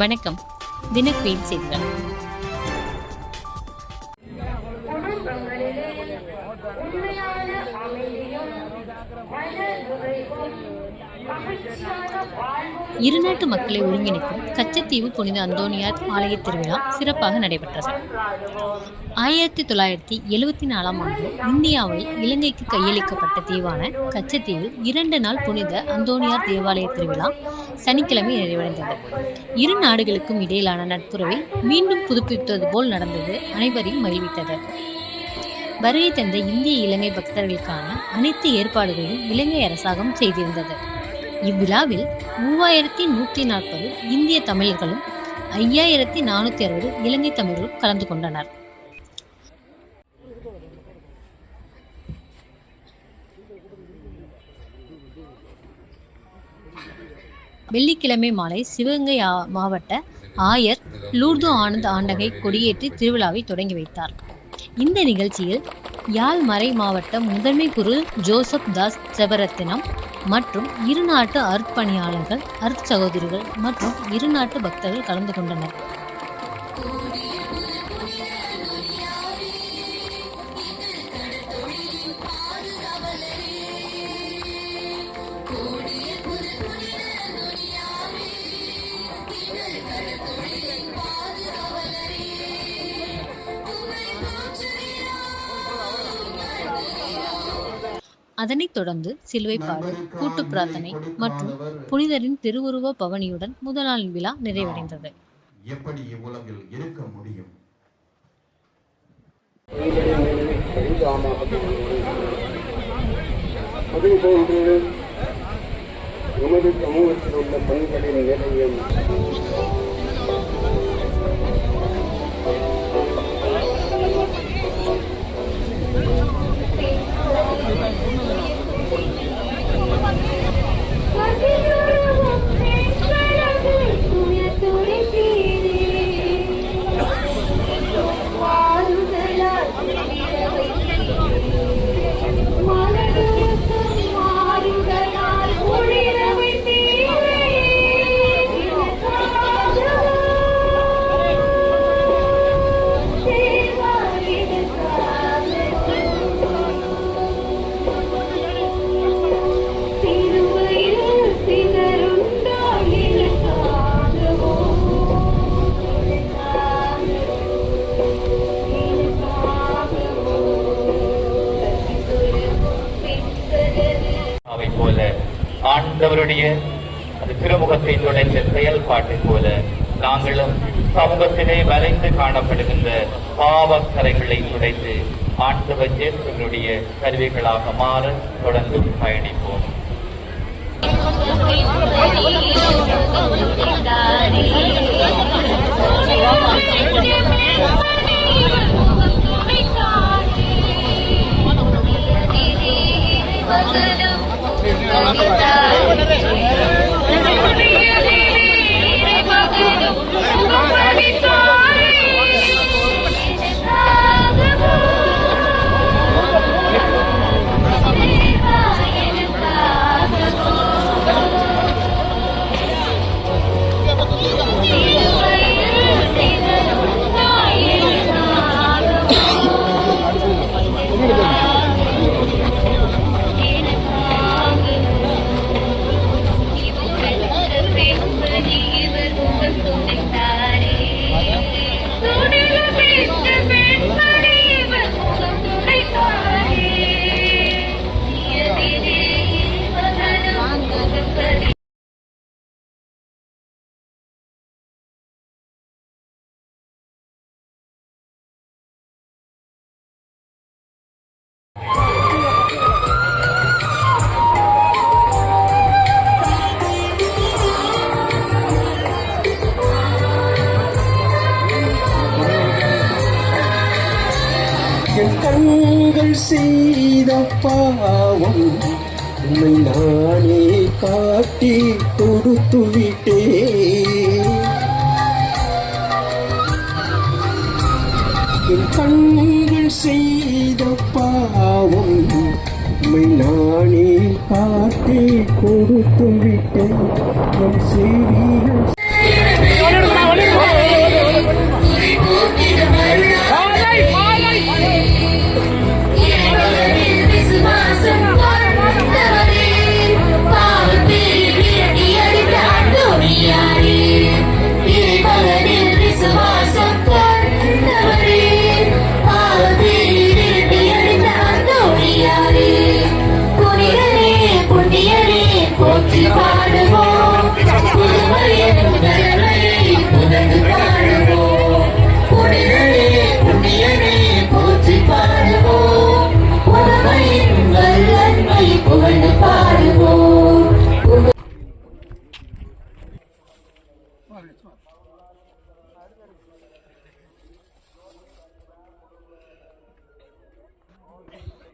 வணக்கம். தினக்குயில் செய்திகள். இருநாட்டு மக்களை ஒருங்கிணைக்கும் கச்சத்தீவு புனித அந்தோனியார் ஆலய திருவிழா சிறப்பாக நடைபெற்றது. 1974ஆம் ஆண்டு இந்தியாவில் இலங்கைக்கு கையளிக்கப்பட்ட தீவான கச்சத்தீவில் 2 நாள் புனித அந்தோனியார் தேவாலய திருவிழா சனிக்கிழமை நிறைவடைந்தது. இரு நாடுகளுக்கும் இடையிலான நட்புறவை மீண்டும் புதுப்பித்தது போல் நடந்தது அனைவரையும் மகிழ்வித்தது. வருகை தந்த இந்திய இலங்கை பக்தர்களுக்கான அனைத்து ஏற்பாடுகளையும் இலங்கை அரசாங்கம் செய்திருந்தது. இவ்விழாவில் 3140 இந்திய தமிழர்களும் 5460 இலங்கை தமிழர்களும் கலந்து கொண்டனர். வெள்ளிக்கிழமை மாலை சிவகங்கை மாவட்ட ஆயர் லூர்து ஆனந்த் ஆண்டகை கொடியேற்றி திருவிழாவை தொடங்கி வைத்தார். இந்த நிகழ்ச்சியில் யாழ் மறை மாவட்ட முதன்மை குரு ஜோசப் தாஸ் செபரத்தினம் மற்றும் இருநாட்டு அருட்பணியாளர்கள், அருட்சகோதரிகள் மற்றும் இருநாட்டு பக்தர்கள் கலந்து கொண்டனர். அதனைத் தொடர்ந்து சிலுவைப்பாடு, கூட்டு பிரார்த்தனை மற்றும் புனிதரின் திருவுருவ பவனியுடன் முதல் நாள் விழா நிறைவடைந்தது. எப்படி இவ்வுலகில் இருக்க முடியும்? அதுபோன்று நமது சமூகத்தில் உள்ள பெண்களின் நிலையம் ஆண்டவருடைய அது திருமுகத்தை நுழைந்த செயல்பாட்டை போல நாங்களும் சமூகத்திலே வரைந்து காணப்படுகின்ற பாவக்கரைகளை துடைத்து ஆண்டவர் இயேசுவினுடைய கருவிகளாக மாற தொடர்ந்து பயணிப்போம். கண்கள் செய்த பாவம் உம்மை நானே காட்டி கொடுத்து விட்டேன். என் கண்கள் செய்த பாவம் உம்மை நானே காட்டி கொடுத்து விட்டேன். என் செய்திகள் பாடுவோம் புதுமையின் நன்மையை புகழ்ந்து பாடுவோம் புனிதனே புண்ணியனே போற்றி பாடுவோம் புதுமையின் வல்லன்மை புகழ்ந்து பாடுவோம்.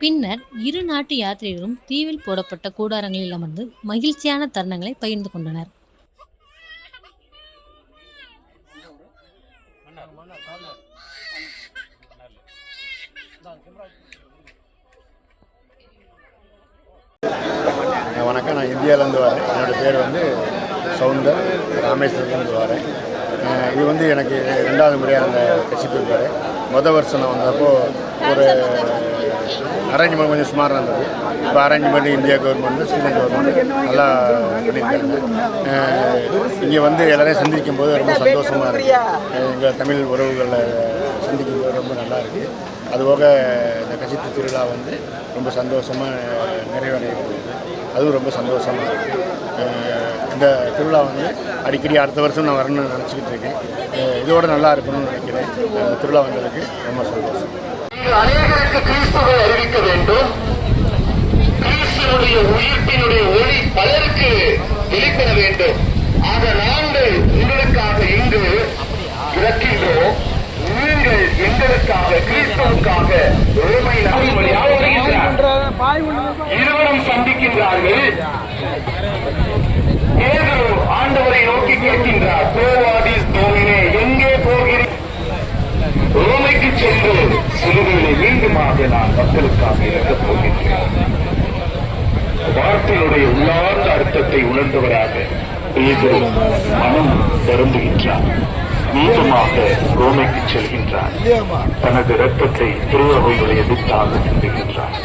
பின்னர் இரு நாட்டு யாத்ரீகரும் தீவில் போடப்பட்ட கூடாரங்களில் அமர்ந்து மகிழ்ச்சியான தருணங்களை பகிர்ந்து கொண்டனர். வணக்கம், நான் இந்தியாவிலேருந்து வரேன். என்னோடய பேர் சவுந்தர், ராமேஸ்வரத்துலேருந்து வரேன். இது எனக்கு 2வது முறையாக அந்த கட்சிக்கு வரேன். மொதல் வருஷம் நான் வந்தப்போ ஒரு அரேஞ்ச்மெண்ட் கொஞ்சம் சுமாராக இருந்தது. இப்போ arrangement India government, Sri Lanka government நல்லா பண்ணியிருக்காங்க. இங்கே எல்லாரையும் சந்திக்கும் போது ரொம்ப சந்தோஷமாக இருக்குது. எங்கள் தமிழ் உறவுகளை சந்திக்கும் போது ரொம்ப நல்லா இருக்குது. அதுபோக இந்த கட்சி திருவிழா ரொம்ப சந்தோஷமாக நிறைவடைய போகுது. அதுவும் ரொம்ப சந்தோஷமாக இருக்குது. இந்த திருவிழா அடிக்கடி அடுத்த வருஷம் நான் வரணும்னு நினச்சிக்கிட்டு இருக்கேன். இதோட நல்லா இருக்கணும்னு நினைக்கிறேன். திருவிழா வந்ததுக்கு ரொம்ப சந்தோஷம். அநேகருக்கு கிறிஸ்துவை அறிவிக்க வேண்டும். கிறிஸ்துவனுடைய உயிர்ப்பினுடைய ஒளி பலருக்கு வெளிப்பட வேண்டும். ஆக நாங்கள் உங்களுக்காக இங்கு இறக்கின்றோம். நீங்கள் எங்களுக்காக கிறிஸ்துவுக்காக ரோமை நகரின் வழியாக வருகின்றார். இருவரும் சந்திக்கின்றார்கள். பேதுரு ஆண்டவரை நோக்கி கேட்கின்றார், "கோவாடிஸ் தோமினே, எங்கே போகிறீர்?" ரோமைக்கு சென்று சிலுவையிலே மீண்டுமாக நான் மக்களுக்காக இறக்கப் போகின்றேன். வார்த்தையுடைய உள்ளார்ந்த அர்த்தத்தை உணர்ந்தவராக பேதுரு மனம் வருந்துகின்றார். மீண்டுமாக ரோமைக்கு செல்கின்றார். தனது இரத்தத்தை திருவகைகளை எதிர்த்தாக சிந்துகின்றார்.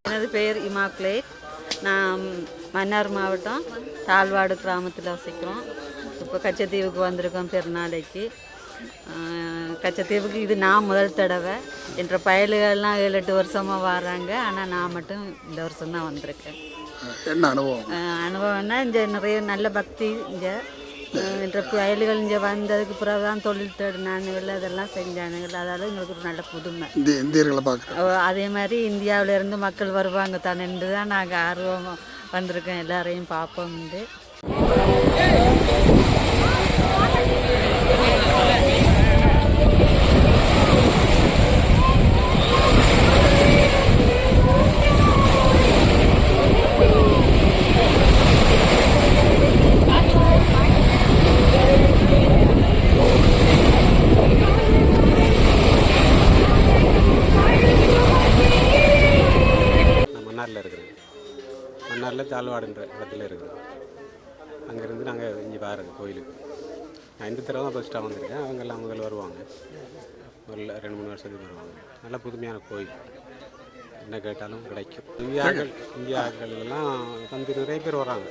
எனது பெயர் இமாக்குலேட். நான் மன்னார் மாவட்டம் தாழ்வாடு கிராமத்தில் வசிக்கிறோம். இப்போ கச்சத்தீவுக்கு வந்திருக்கோம் பெருநாளைக்கு. கச்சத்தீவுக்கு இது நான் முதல் தடவை. என்ற பயல்கள்லாம் 7-8 வருஷமாக வராங்க. ஆனால் நான் மட்டும் இந்த வருஷம்தான் வந்திருக்கேன். என்ன அனுபவம்? அனுபவம்னா இங்கே நிறைய நல்ல பக்தி. இங்கே என்ற பயல்கள் இங்கே வந்ததுக்கு பிறகு தான் தொழில் தேடினானுகள், அதெல்லாம் செஞ்சானுங்கள். அதால் எங்களுக்கு ஒரு நல்ல புதுமை. இந்தியர்களை பார்க்குறோம். அதே மாதிரி இந்தியாவிலேருந்து மக்கள் வருவாங்க தானேன்று தான் நாங்கள் ஆர்வமாக வந்திருக்கோம். எல்லாரையும் பார்ப்போம்ண்டு. மன்னாரில் தாழ்வாடுன்ற இடத்துல இருக்குது. அங்கேருந்து நாங்கள் இங்கே பாருங்க கோயிலுக்கு. நான் இந்த தடவை தான் ஃபஸ்ட்டாக வந்திருக்கேன். அவங்கெல்லாம் முதல்ல வருவாங்க. ஒரு 2-3 வருஷத்துக்கு வருவாங்க. நல்ல புதுமையான கோயில். என்ன கேட்டாலும் கிடைக்கும். இந்தியாக்கள்லாம் நிறைய பேர் வராங்க.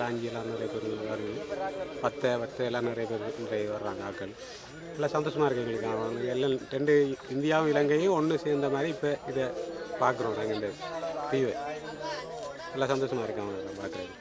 லாஞ்சியெல்லாம் நிறைய பேர் வருது. பத்தை எல்லாம் நிறைய பேர் வர்றாங்க. ஆக்கள் எல்லாம் சந்தோஷமாக இருக்குது எங்களுக்கு. அவங்க எல்லாம் 2 இந்தியாவும் இலங்கையும் ஒன்று சேர்ந்த மாதிரி இப்போ இதை பார்க்குறோம். நாங்கள் இந்த தீவை எல்லாம் சந்தோஷமாக இருக்கு அவங்க பார்க்குறது.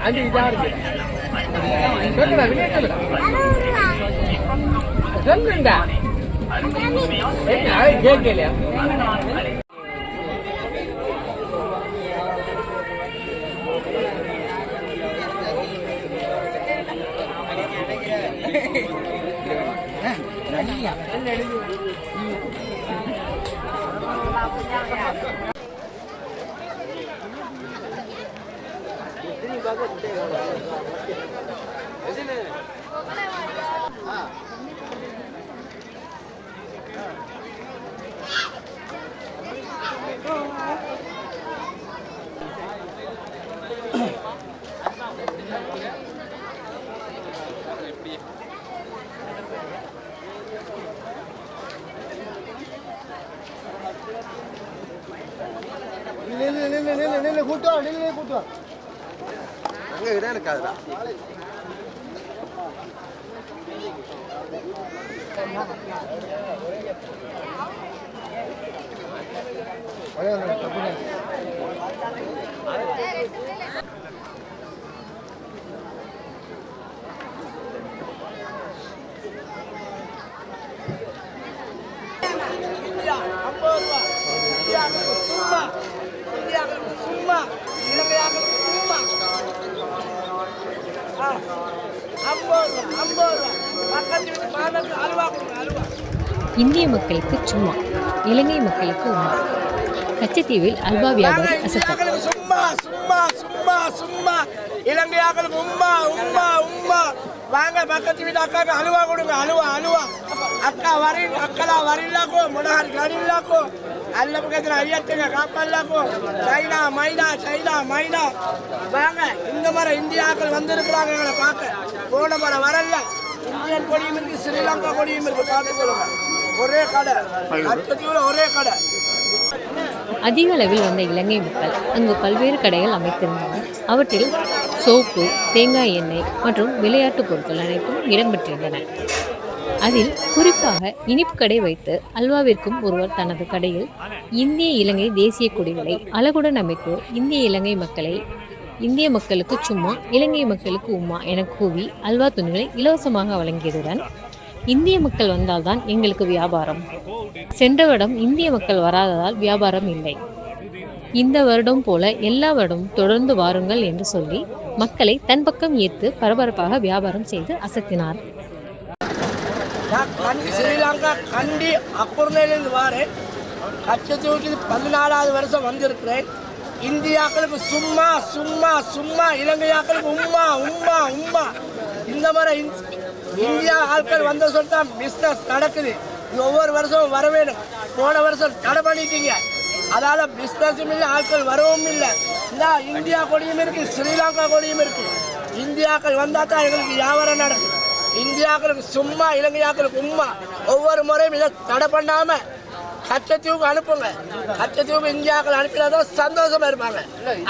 அஞ்சு கூட்டம் அங்கே இடம் இருக்காதுடா. இந்திய மக்களுக்கு சும்மா, இலங்கை மக்களுக்கு உம்மா. கச்சத்தீவில் அல்வா வியாபாரி அசத்தல். சும்மா சும்மா சும்மா சும்மா இலங்கையாக்களுக்கு உம்மா உம்மா உம்மா. வாங்க பக்கத்து வீட்டு அக்காவுக்கு அலுவா கொடுங்க. அலுவா அலுவா அக்கா வரி அக்கலா வரில்லாக்கோ முனஹாரி கடில்லாக்கோ அல்ல பக்கத்தில் ஐயத்துங்க காப்பல்லாக்கோ சைனா மைனா சைனா மைனா. வாங்க இந்த மாதிரி இந்தியாக்கள் வந்திருக்கிறாங்க எங்களை பார்க்க. போன முறை வரல. இந்தியன் கொடியும் இருக்கு, ஸ்ரீலங்கா கொடியும் இருக்கு. பார்த்துக்கொள்ளுங்க. ஒரே கடை கச்சத்தீவில் ஒரே கடை. அதிக அளவில் வந்த இலங்கை மக்கள் அங்கு பல்வேறு கடைகள் அமைத்திருந்தனர். அவற்றில் சோப்பு, தேங்காய் எண்ணெய் மற்றும் விளையாட்டுப் பொருட்கள் அனைத்தும் இடம்பெற்றிருந்தன. அதில் குறிப்பாக இனிப்பு கடை வைத்து அல்வாவிற்கும் ஒருவர் தனது கடையில் இந்திய இலங்கை தேசிய கொடிகளை அழகுடன் அமைத்து இந்திய மக்களுக்கு சும்மா, இலங்கை மக்களுக்கு உம்மா என கூவி அல்வா துணிகளை இலவசமாக வழங்கியதுடன், இந்திய மக்கள் வந்தால்தான் எங்களுக்கு வியாபாரம், சென்ற வருடம் இந்திய மக்கள் வராததால் வியாபாரம் இல்லை, இந்த வருடம் போல எல்லா வருடமும் தொடர்ந்து வாருங்கள் என்று சொல்லி மக்களை தன் பக்கம் ஈர்த்து பரபரப்பாக வியாபாரம் செய்து அசத்தினார். ஸ்ரீலங்கா கண்டி அப்பூர்ணையிலிருந்து வாரேன். கச்சத்தீவுக்கு 14வது வருஷம் வந்திருக்கிறேன். இந்தியாக்களுக்கு சும்மா சும்மா சும்மா, இலங்கையாக்களுக்கு உம்மா உம்மா உம்மா. இந்த மாதிரி இந்தியா ஆட்கள் வந்த சொல்லிதான் பிஸ்னஸ் நடக்குது. இது ஒவ்வொரு வருஷமும் வர வேணும். போன வருஷம் தடை பண்ணிட்டீங்க, அதால பிஸ்னஸும் இல்லை, ஆட்கள் வரவும் இல்லை. இந்த இந்தியா கொடியும் இருக்கு, ஸ்ரீலங்கா கொடியும் இருக்கு. இந்தியாக்கள் வந்தா தான் எங்களுக்கு வியாபாரம் நடக்குது. இந்தியாக்களுக்கு சும்மா, இலங்கையாக்களுக்கு உம்மா. ஒவ்வொரு முறையும் இதை தடை பண்ணாம கச்சத்தீவுக்கு அனுப்புங்க. கச்சத்தீவுக்கு இந்தியாக்கள் அனுப்பினாதான் சந்தோஷமா இருப்பாங்க.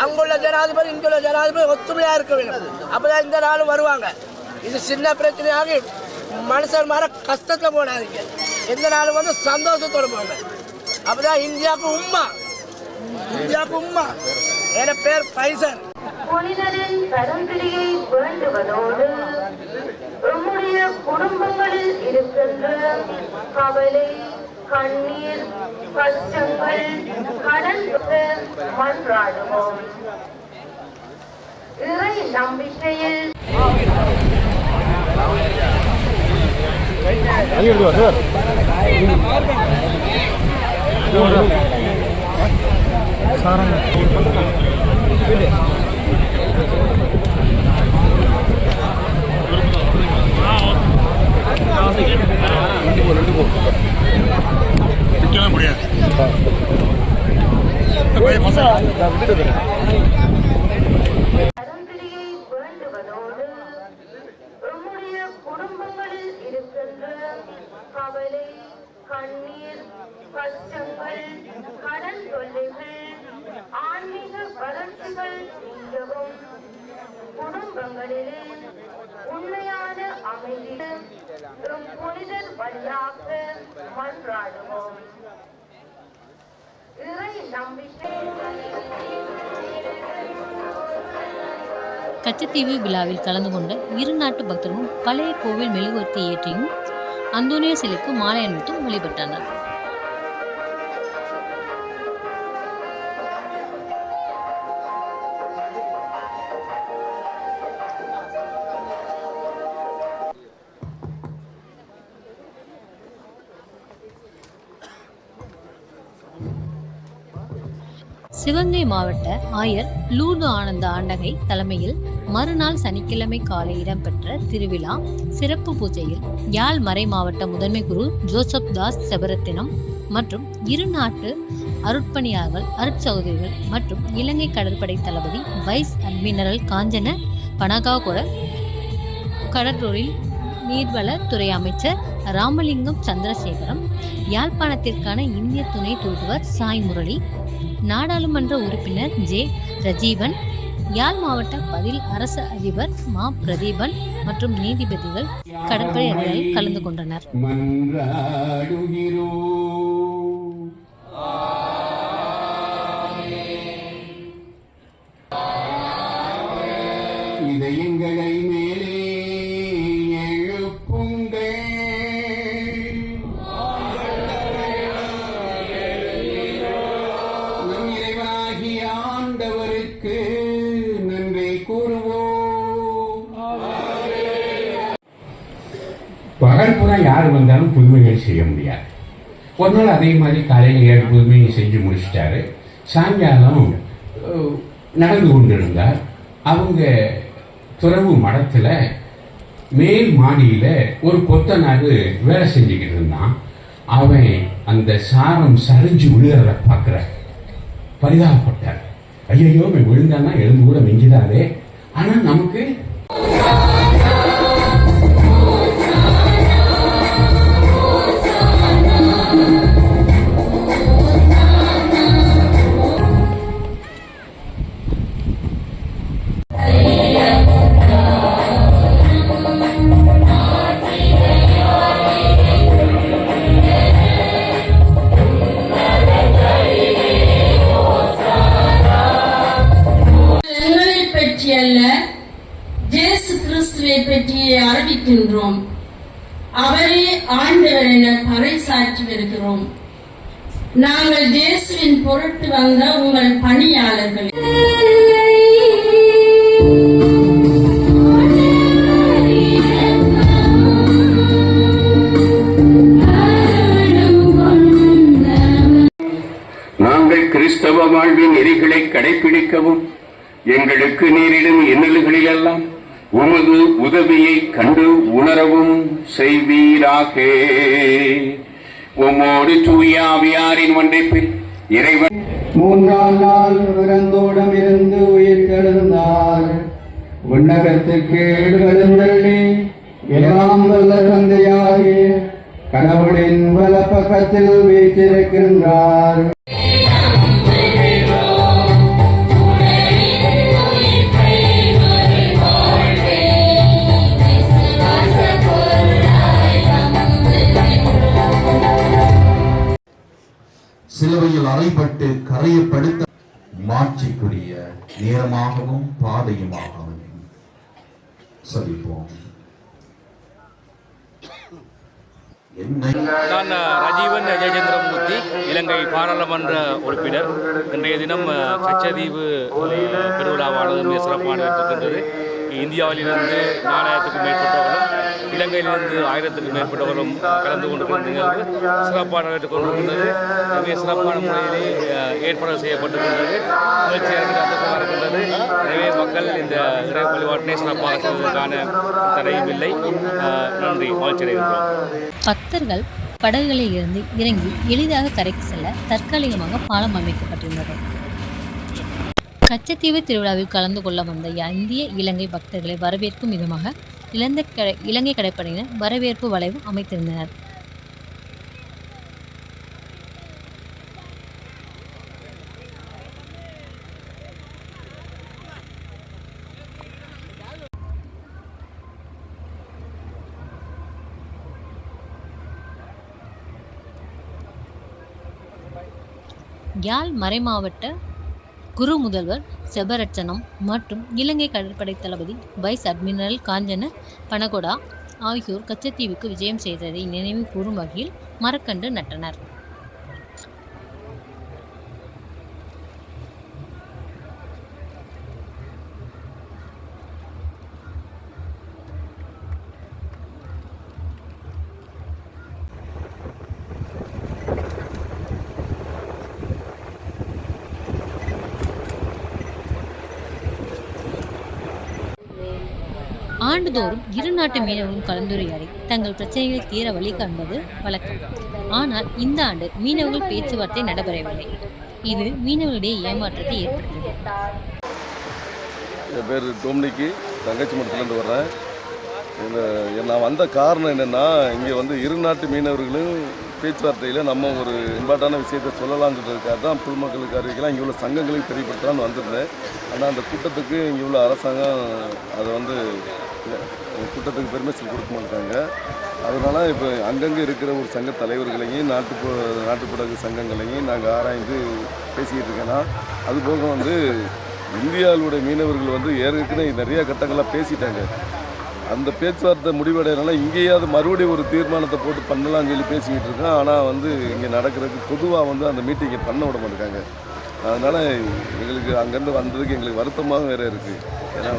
அங்குள்ள ஜனாதிபதி இங்குள்ள ஜனாதிபதி ஒத்துமையா இருக்க வேண்டும். அப்பதான் இந்த நாளும் வருவாங்க. இது சின்ன பிரச்சனையாக மனுஷன் மாற கஷ்டத்துல போடாதீங்க. எந்த நாளும் வந்து சந்தோஷத்தோடு போங்க. அப்பதான் இந்தியாவுக்கு உம்மா, இந்தியாவுக்கு உம்மா. என் பேர் பைசன். புனிதரின் கரும்பிடியை வேண்டுவதோடு நம்முடைய குடும்பங்களில் இருக்கின்ற கவலை, கண்ணீர், கஷ்டங்கள், கடன் மன்றாடுவோம். இறை நம்பிக்கையில் கரும்பிடியை வேண்டுவதோடு நம்முடைய குடும்பங்களில் இருக்கின்ற கவலை, கண்ணீர், கஷ்டங்கள், கடன் தொல்லைகள், ஆன்மீக வளர்ச்சிகள் நீங்கவும், குடும்பங்களிலே உண்மையான அமைதி புனிதர் வழியாக மன்றாடுவோம். இறை நம்பிக்கை கச்சத்தீவு விழாவில் கலந்து கொண்ட இரு நாட்டு பக்தர்களும் பழைய கோவில் மெழுகுவர்த்தி ஏற்றியும் அந்தோனியார் சிலைக்கு மாலை அணிவித்தும் வழிபட்டனர். சிவகங்கை மாவட்ட ஆயர் லூர்து ஆனந்த ஆண்டகை தலைமையில் மறுநாள் சனிக்கிழமை காலை இடம்பெற்ற திருவிழா சிறப்பு பூஜையில் யாழ் மறை மாவட்ட முதன்மை குரு ஜோசப் தாஸ் செபரத்தினம் மற்றும் இரு நாட்டு அருட்பணியாளர்கள் அருட்சகோதரிகள் மற்றும் இலங்கை கடற்படை தளபதி வைஸ் அட்மிரல் காஞ்சன பனகாகொட கடற்றூரில் நீர்வள துறை அமைச்சர் ராமலிங்கம் சந்திரசேகரம், யாழ்ப்பாணத்திற்கான இந்திய துணை தூதுவர் சாய் முரளி, நாடாளுமன்ற உறுப்பினர் ஜே ரஜீவன், யாழ் மாவட்ட பதில் அரசு அதிபர் மா பிரதீபன் மற்றும் நீதிபதிகள் கடற்படை அதிகாரிகள் கலந்து கொண்டனர். இதயங்களை மேலே எழுப்புங்கள், நம் இறைவாகிய ஆண்டவருக்கு நன்றி கூறுவோம். பகல் புற யார் வந்தாலும் புதுமைகள் செய்ய முடியாது. ஒரு நாள் அதே மாதிரி காலையில் 7 புதுமையை செஞ்சு முடிச்சிட்டாரு. சாயங்காலம் நடந்து கொண்டிருந்தார். அவங்க துறவு மடத்துல மேல் மாடியில ஒரு கொத்தனாரு வேலை செஞ்சுக்கிட்டு இருந்தான். அவன் அந்த சாரம் சரிஞ்சு விழுகிறத பார்க்கிற பரிதாபப்பட்டார். ஐயோ அவன் விழுந்தான்னா எலும்பு கூட மிஞ்சிடாதே. ஆனா நமக்கு அறிவிக்கின்றோம். அவரே ஆண்டவர் என பறைசாற்றி வருகிறோம். நாங்கள் இயேசுவின் பொருட்டு வந்த உங்கள் பணியாளர்கள். நாங்கள் கிறிஸ்தவ வாழ்வின் நெறிகளை கடைபிடிக்கவும் எங்களுக்கு நேரிடும் இன்னல்களிலெல்லாம் உமது உதவியை கண்டு உணரவும் செய்வீராக. உம்மோடு தூய ஆவியாரின் ஒன்றைப்பில் இறைவன் 3ஆம் நாள் இறந்தோடம் இருந்து உயிர் தெழுந்தார். விண்ணகத்துக்கு எழுந்தருளி எல்லாம் வல்ல தந்தையாகிய கடவுளின் வல பக்கத்தில் வீற்றிருக்கின்றார். சிலுவையில் அறைப்பட்டு கரையப்படுத்த மாட்சிக்குரிய நேரமாகவும் பாதையுமாகவும் சலிப்போம். நான் ரஜீவன் ஜெயச்சந்திரமூர்த்தி, இலங்கை பாராளுமன்ற உறுப்பினர். இன்றைய தினம் கச்சத்தீவு பெருவிழாவானது மிக சிறப்பானது இருக்கின்றது. இந்தியாவிலிருந்து 4000க்கும் மேற்பட்டவர்களும் இலங்கையிலிருந்து 1000க்கும் மேற்பட்டவர்களும் கலந்து கொண்டிருக்கின்ற சிறப்பான கொண்டிருக்கின்றது. மிக சிறப்பான முறையிலே ஏற்பாடு செய்யப்பட்டிருக்கின்றது. மகிழ்ச்சியாக இருக்கின்றது. எனவே மக்கள் இந்த இறை வழிபாட்டினை சிறப்பாக செய்வதற்கான தடையும் இல்லை. நன்றி, மகிழ்ச்சி அடைகின்றோம். பக்தர்கள் படகுகளில் இருந்து இறங்கி எளிதாக கரைக்கு செல்ல தற்காலிகமாக பாலம் அமைக்கப்பட்டிருந்தது. கச்சத்தீவு திருவிழாவில் கலந்து கொள்ள வந்த இந்திய இலங்கை பக்தர்களை வரவேற்கும் விதமாக இலங்கை கடற்படையினர் வரவேற்பு வளைவு அமைத்திருந்தனர். யாழ் மறைமாவட்ட குரு முதல்வர் செபரட்சனம் மற்றும் இலங்கை கடற்படை தளபதி வைஸ் அட்மிரல் காஞ்சன பனகொடா ஆகியோர் கச்சத்தீவுக்கு விஜயம் செய்ததை நினைவு கூறும் வகையில் மரக்கன்று நட்டனர். ஆண்டுதோறும் இரு நாட்டு மீனவர்களும் கலந்துரையாடி தங்கள் பிரச்சனைகளை தீர வழி காண்பது வழக்கம். ஆனால் இந்த ஆண்டு மீனவர்கள் பேச்சுவார்த்தை நடைபெறவில்லை. இது மீனவர்களிடையே ஏமாற்றத்தை ஏற்படுத்தியது. என் பேர் டோம்னிக்கு, தங்கச்சி மடத்துலேருந்து வர்றேன். நான் வந்த காரணம் என்னென்னா, இங்கே வந்து இரு நாட்டு மீனவர்களும் பேச்சுவார்த்தையில் நம்ம ஒரு இம்பார்ட்டான விஷயத்தை சொல்லலாங்கிறதுக்காக தான் பொதுமக்களுக்கு அறிவிக்கலாம், இங்கே உள்ள சங்கங்களுக்கு தெரியப்படுத்தலான்னு வந்திருந்தேன். ஆனால் அந்த கூட்டத்துக்கு இங்கே உள்ள அரசாங்கம் அதை வந்து கூட்டத்துக்கு பெர்மிஷன் கொடுக்க மாட்டாங்க. அதனால் இப்போ அங்கங்கே இருக்கிற ஒரு சங்க தலைவர்களையும் நாட்டுப்படகு சங்கங்களையும் நாங்கள் ஆராய்ந்து பேசிக்கிட்டு இருக்கேன்னா, அதுபோக வந்து இந்தியாவுடைய மீனவர்கள் வந்து ஏற்கனவே நிறைய கட்டங்களாக பேசிட்டாங்க. அந்த பேச்சுவார்த்தை முடிவடைறதுனால இங்கேயாவது மறுபடியும் ஒரு தீர்மானத்தை போட்டு பண்ணலாம்னு சொல்லி பேசிக்கிட்டு இருக்கோம். ஆனால் வந்து இங்கே நடக்கிறதுக்கு பொதுவாக வந்து அந்த மீட்டிங்கை பண்ண விட மாட்டாங்க. அதனால் எங்களுக்கு அங்கேருந்து வந்ததுக்கு எங்களுக்கு வருத்தமாக வேறு இருக்குது. ஏன்னா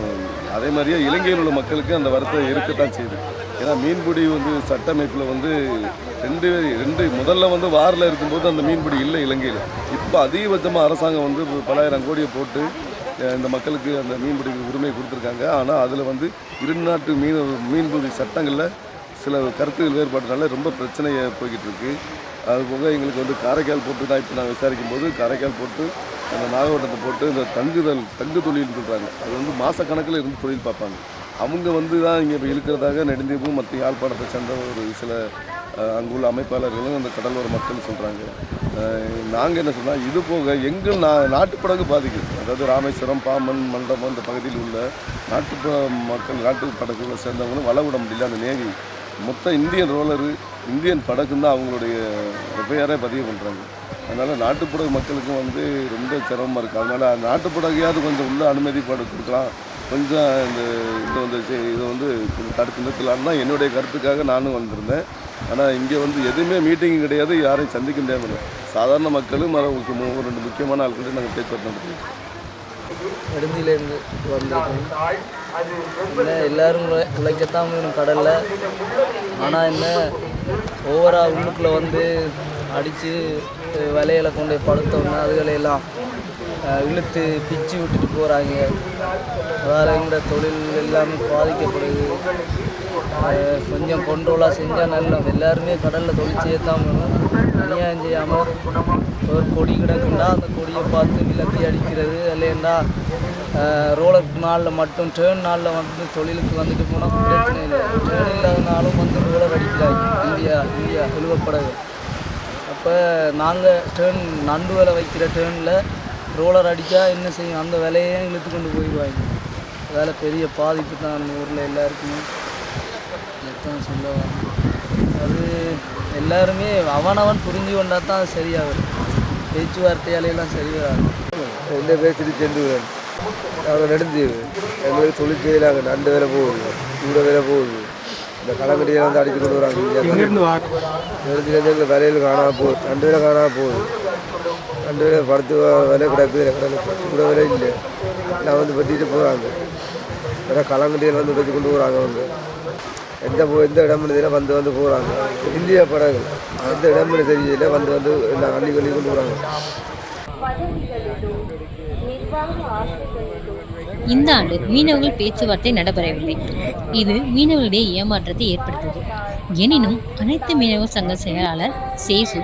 அதே மாதிரியே இலங்கையில் உள்ள மக்களுக்கு அந்த வருத்தம் இருக்கத்தான் செய்யுது. ஏன்னா மீன்பிடி வந்து சட்டமைப்பில் வந்து ரெண்டு முதல்ல வந்து வாரில் இருக்கும்போது அந்த மீன்பிடி இல்லை இலங்கையில். இப்போ அதிகபட்சமாக அரசாங்கம் வந்து பலாயிரம் கோடியை போட்டு இந்த மக்களுக்கு அந்த மீன்பிடி உரிமை கொடுத்துருக்காங்க. ஆனால் அதில் வந்து இரு நாட்டு மீன்பிடி சட்டங்களில் சில கருத்துகள் வேறுபாடுனால ரொம்ப பிரச்சனையை போய்கிட்டு இருக்குது. அதுபோக எங்களுக்கு வந்து காரைக்கால் போட்டு தான் இப்போ நான் விசாரிக்கும் போது காரைக்கால் போட்டு அந்த நாகப்பட்டினத்தை போட்டு இந்த தங்கு தொழில்னு சொல்கிறாங்க. அது வந்து மாதக்கணக்கில் இருந்து தொழில் பார்ப்பாங்க. அவங்க வந்து தான் இங்கே இப்போ இழுக்கிறதாக நெடுந்தீவும் மற்ற யாழ்ப்பாணத்தை சேர்ந்த ஒரு சில அங்குள்ள அமைப்பாளர்களும் அந்த கடலோர மக்கள் சொல்கிறாங்க. நாங்கள் என்ன சொன்னால், இது போக எங்கள் நாட்டுப்படகு பாதிக்குது. அதாவது ராமேஸ்வரம், பாம்பன், மண்டபம் இந்த பகுதியில் உள்ள நாட்டுப்படகுகளை சேர்ந்தவங்களும் வள விட முடியல. அந்த நேவி மொத்தம் இந்தியன் ரோலரு, இந்தியன் படகுன்னு தான் அவங்களுடைய எஃப்ஐஆரே பதிவு பண்ணுறாங்க. அதனால் நாட்டுப்படகு மக்களுக்கும் வந்து ரொம்ப சிரமமாக இருக்குது. அதனால் நாட்டுப்படகையாவது கொஞ்சம் உள்ள அனுமதிப்பாடு கொடுக்கலாம், கொஞ்சம் இதை வந்து தடுத்து நிறுத்தலான்னு தான் என்னுடைய கருத்துக்காக நானும் வந்திருந்தேன். ஆனால் இங்கே வந்து எதுவுமே மீட்டிங் கிடையாது, யாரையும் சந்திக்க முடியாமல் சாதாரண மக்களும் ஒரு 2 முக்கியமான ஆட்கள்கிட்ட நாங்கள் பேச்சுவார்த்தை நடத்துவோம். நெடுந்திலேருந்து வந்திருக்கோம். எல்லோரும் உழைக்கத்தான் வேணும் கடலில். ஆனால் என்ன ஓவராக உள்ளுக்குள்ளே வந்து அடித்து வலையில கொண்டு படுத்தோம்னா அதுகளையெல்லாம் இழுத்து பிச்சு விட்டுட்டு போகிறாங்க. அதால் எங்களோட தொழில் எல்லாமே பாதிக்கப்படுது. கொஞ்சம் கண்ட்ரோலாக செஞ்சால் நல்லது. எல்லாருமே கடலில் தொழில் செய்யத்தான் வேணும். அநியாயம் செய்யாமல் ஒரு கொடி கிடக்குண்டா அந்த கொடியை பார்த்து விலக்கி அடிக்கிறது, இல்லைண்டா ரோலர் நாளில் மட்டும் டேர்ன் நாளில் வந்து தொழிலுக்கு வந்துட்டு போனால் பிரச்சனை இல்லை. டேர்ன் இல்லாதனாலும் வந்து ரோலர் அடிக்கிறாங்க இந்தியா எழுவப்படகு. அப்போ நாங்கள் டேர்ன் நண்டு வேலை வைக்கிற டேர்னில் ரோலர் அடித்தா என்ன செய்யும், அந்த வேலையே இழுத்து கொண்டு போயிடுவாங்க. வேலை பெரிய பாதிப்பு தான் அந்த ஊரில் எல்லாருக்குமே. எத்தான் சொல்லுவாங்க, அது எல்லாருமே அவனவன் புரிஞ்சு கொண்டால் தான் அது சரியாகும். பேச்சுவார்த்தையாலையெல்லாம் சரியாகும். இந்த பேசிட்டு சென்றுவேன். நாங்கள் நெடுந்தீவு எங்களுக்கு தொழில் செய்யலாங்க. நண்டு வேலை போகுது, சூட வேலை போகுது. இந்த களக்கடியை வந்து அடித்து கொண்டு வராங்க. நெடுந்தீலேருந்து எங்களுக்கு வேலையில் காணாமல் போகுது, நண்டு வேலை காணாமல் போகுது. நண்டு வேலை படுத்து வேலை கிடக்குது, கடலுக்கு சூட வேலை இல்லை. எல்லாம் வந்து வெட்டிட்டு போகிறாங்க. ஏன்னா களங்கடியில் வந்து வெட்டி கொண்டு போகிறாங்க. அவங்க எந்த இடம்னு வந்து போகிறாங்க. இந்தியா படகு எந்த இடம்னு தெரியல, வந்து எல்லாம் அள்ளி கொண்டு போகிறாங்க. இந்த ஆண்டு மீனவர்கள் பேச்சுவார்த்தை நடைபெறவில்லை. இது மீனவர்களிடையே ஏமாற்றத்தை ஏற்படுத்தியது. எனினும் அனைத்து மீனவர் சங்க செயலாளர் சேசு,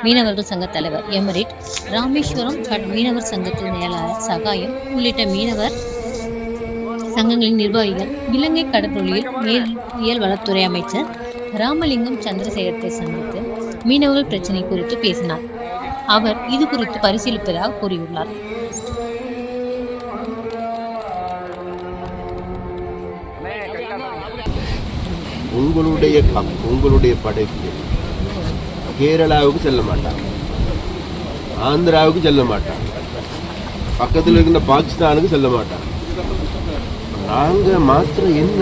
மீனவர்கள் சங்க தலைவர் எமரிட், ராமேஸ்வரம் மீனவர் சங்கத்தின் மேலாளர் சகாயம் உள்ளிட்ட மீனவர் சங்கங்களின் நிர்வாகிகள் இலங்கை கடற்றொழில் மேல்வியல் வளத்துறை அமைச்சர் ராமலிங்கம் சந்திரசேகரத்தை சந்தித்து மீனவர்கள் பிரச்சினை குறித்து பேசினார். அவர் இது குறித்து பரிசீலிப்பதாக கூறியுள்ளார். உங்களுடைய படைக்கு கேரளாவுக்கு செல்ல மாட்டாங்க, ஆந்திராவுக்கு செல்ல மாட்டாங்க. பக்கத்தில் இருக்கின்ற பாகிஸ்தானுக்கு செல்ல மாட்டாங்க. நாங்கள் மாத்திரம் என்ன,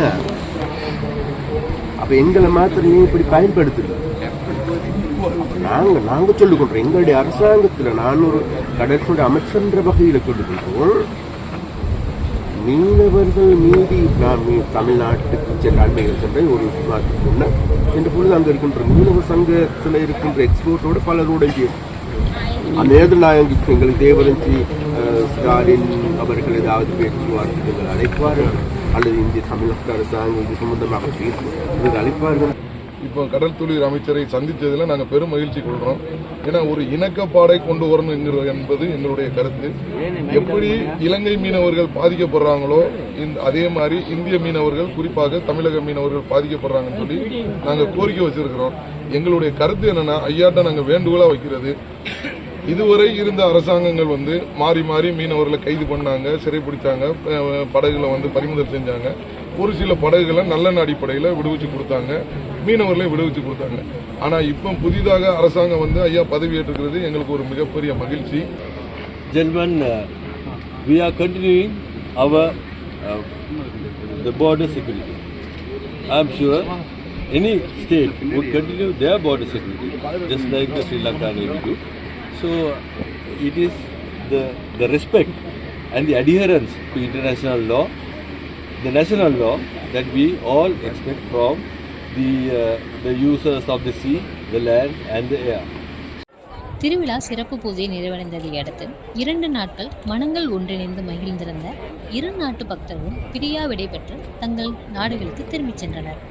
அப்போ எங்களை மாத்திரம் நீ இப்படி பயன்படுத்தல. நாங்கள் சொல்லிக்கொண்டோம் எங்களுடைய அரசாங்கத்தில், நான் ஒரு கடற்கரை அமைச்சர்ன்ற வகையில் சொல்லிக்கொண்டோம், மீனவர்கள் மீதி நான் தமிழ்நாட்டுக்கு சென்ற அண்மையில் சென்ற ஒரு நாட்டுக்கு முன்ன என்ற பொழுது அங்கே இருக்கின்ற மீனவர் சங்கத்தில் இருக்கின்ற எக்ஸ்போர்ட்டோடு பலரோட அந்த நேரத்தில் நான் எங்களுக்கு தேவரஞ்சி ஸ்டாலின் அவர்கள் ஏதாவது பேச்சுவார்த்தைகள் அழைப்பார்கள் அல்லது இந்திய தமிழக அரசாங்கம் இது சம்பந்தமாக பேசுவது அழைப்பார்கள். இப்போ கடல் தொழில் அமைச்சரை சந்தித்ததில் நாங்கள் பெரும் மகிழ்ச்சி கொள்கிறோம். ஏன்னா ஒரு இணக்கப்பாடை கொண்டு வரணும் என்பது எங்களுடைய கருத்து. எப்படி இலங்கை மீனவர்கள் பாதிக்கப்படுறாங்களோ அதே மாதிரி இந்திய மீனவர்கள், குறிப்பாக தமிழக மீனவர்கள் பாதிக்கப்படுறாங்கன்னு சொல்லி நாங்கள் கோரிக்கை வச்சிருக்கிறோம். எங்களுடைய கருத்து என்னன்னா, ஐயாட்ட நாங்கள் வேண்டுகோளாக வைக்கிறது, இதுவரை இருந்த அரசாங்கங்கள் மாறி மாறி மீனவர்களை கைது பண்ணாங்க, சிறைப்பிடிச்சாங்க, படகுகளை பறிமுதல் செஞ்சாங்க. ஒரு சில படகுகளை நல்லெண்ண அடிப்படையில் விடுவிச்சு கொடுத்தாங்க, மீனவர்களை விடுவிச்சு கொடுத்தாங்க. ஆனால் இப்போ புதிதாக அரசாங்கம் ஐயா பதவியேற்றுக்கிறது எங்களுக்கு ஒரு மிகப்பெரிய மகிழ்ச்சி. Gentlemen, we are continuing our the border security. I am sure any state would continue their border security, just like the Sri Lanka Navy do. So it is the respect and the adherence to international law, the national law, that we all expect from the users of the sea, the land and the air. திருவிழா சிறப்பு பூஜை நிறைவடைந்ததை அடுத்து 2 நாட்கள் மனங்கள் ஒன்றிணைந்து மகிழ்ந்திருந்த இரு நாட்டு பக்தர்களும் பிரியா விடைபெற்று தங்கள் நாடுகளுக்கு திரும்பிச் சென்றனர்.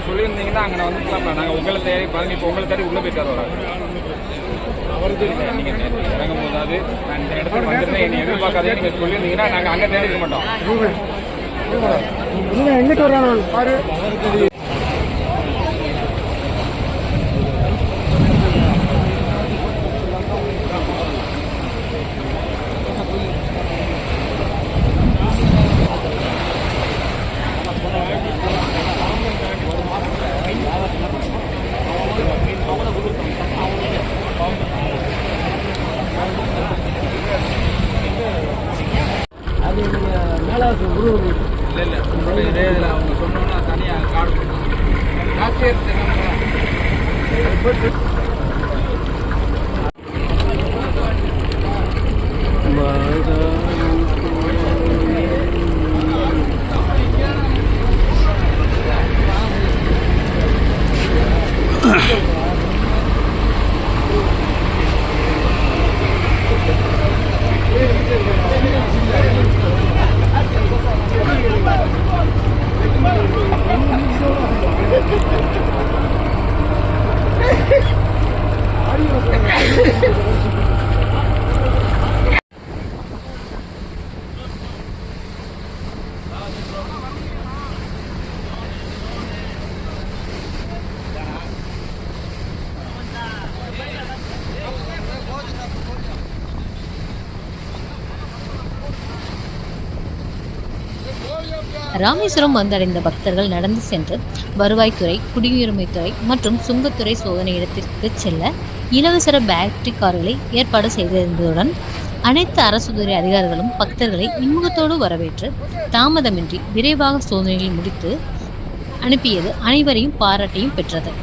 சொல்லியிருந்தீங்கன்னா அங்கே வந்துக்கலாம். நாங்கள் உங்களை தேடி பழனி இப்போ உங்களை தேடி உள்ளே போயிட்டு வரோம். அவருக்கு நீங்கள் இறங்கும் போதாவது நான் இந்த இடத்துக்கு வந்துருந்தேன், என்னை எதிர்பார்க்காதே நீங்கள் சொல்லியிருந்தீங்கன்னா நாங்கள் அங்கே தேடி இருக்க மாட்டோம். எங்கிட்ட வரான் பாரு. அவங்க சொன்னோம்னா தனியாக கார்டு ராமேஸ்வரம் வந்தடைந்த பக்தர்கள் நடந்து சென்று வருவாய்த்துறை, குடியுரிமைத்துறை மற்றும் சுங்கத்துறை சோதனை இடத்திற்கு செல்ல இலவச பேட்டரி கார்களை ஏற்பாடு செய்திருந்ததுடன் அனைத்து அரசு துறை அதிகாரிகளும் பக்தர்களை இன்முகத்தோடு வரவேற்று தாமதமின்றி விரைவாக சோதனைகளை முடித்து அனுப்பியது அனைவரையும் பாராட்டியும் பெற்றது.